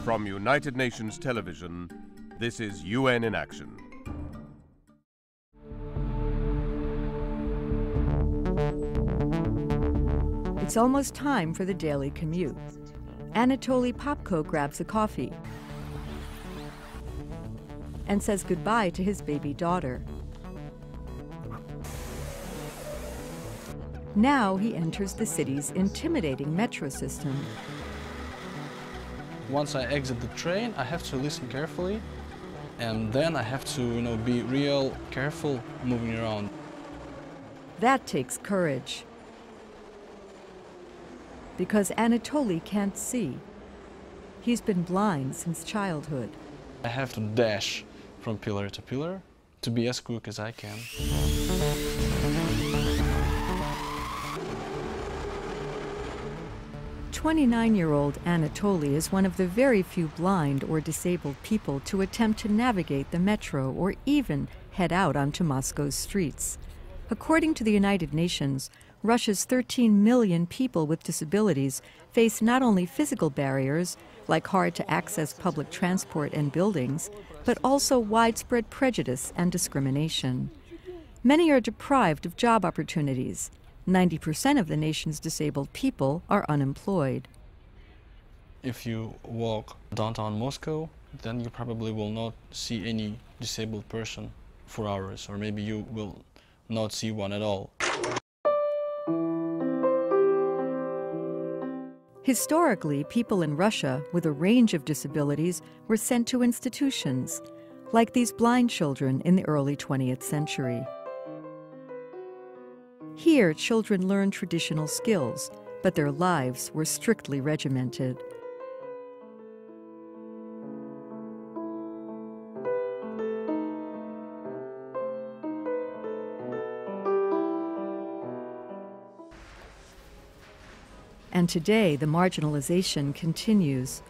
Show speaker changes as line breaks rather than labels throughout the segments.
From United Nations Television, this is UN in Action.
It's almost time for the daily commute. Anatoly Popko grabs a coffee and says goodbye to his baby daughter. Now he enters the city's intimidating metro system.
Once I exit the train, I have to listen carefully, and then I have to, be real careful moving around.
That takes courage, because Anatoly can't see. He's been blind since childhood.
I have to dash from pillar to pillar to be as quick as I can.
29-year-old Anatoly is one of the very few blind or disabled people to attempt to navigate the metro or even head out onto Moscow's streets. According to the United Nations, Russia's 13 million people with disabilities face not only physical barriers, like hard-to-access public transport and buildings, but also widespread prejudice and discrimination. Many are deprived of job opportunities. 90% of the nation's disabled people are unemployed.
If you walk downtown Moscow, then you probably will not see any disabled person for hours, or maybe you will not see one at all.
Historically, people in Russia with a range of disabilities were sent to institutions, like these blind children in the early 20th century. Here, children learned traditional skills, but their lives were strictly regimented. And today, the marginalization continues.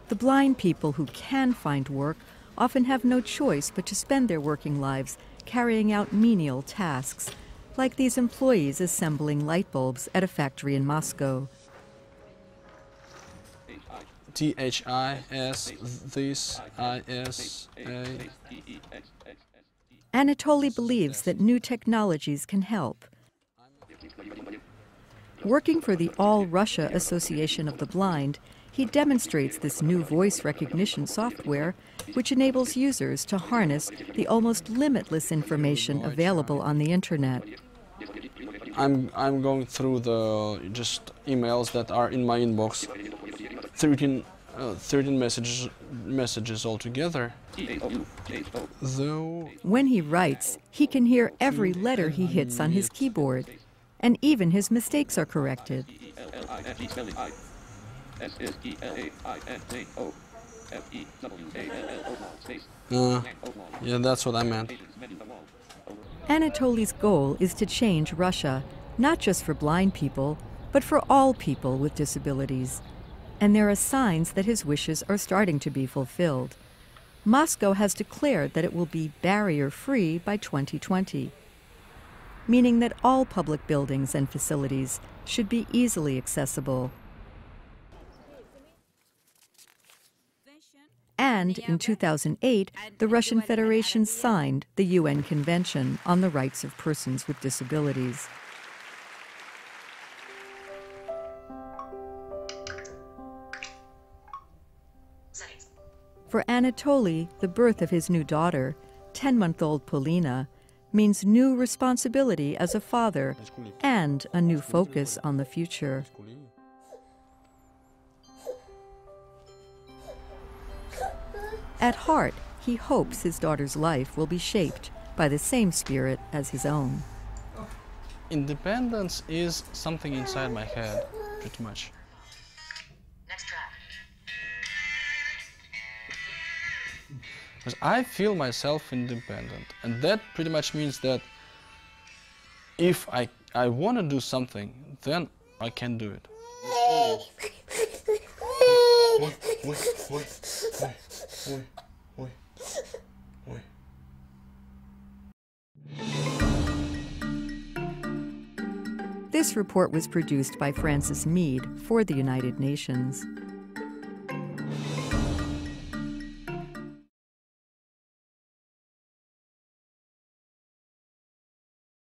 The blind people who can find work often have no choice but to spend their working lives carrying out menial tasks, like these employees assembling light bulbs at a factory in Moscow.
THIS, this, IS, A.
Anatoly believes that new technologies can help. Working for the All Russia Association of the Blind, he demonstrates this new voice recognition software, which enables users to harness the almost limitless information available on the internet.
I'm going through the just emails that are in my inbox. 13 messages altogether. Though
when he writes, he can hear every letter he hits on his keyboard, and even his mistakes are corrected.
Yeah, that's what I meant.
Anatoly's goal is to change Russia, not just for blind people, but for all people with disabilities. And there are signs that his wishes are starting to be fulfilled. Moscow has declared that it will be barrier-free by 2020, meaning that all public buildings and facilities should be easily accessible. And in 2008, the Russian Federation signed the UN Convention on the Rights of Persons with Disabilities. For Anatoly, the birth of his new daughter, 10-month-old Polina, means new responsibility as a father and a new focus on the future. At heart, he hopes his daughter's life will be shaped by the same spirit as his own.
Independence is something inside my head, pretty much.
Next track.
Because I feel myself independent, and that pretty much means that if I want to do something, then I can do it.
This report was produced by Francis Mead for the United Nations.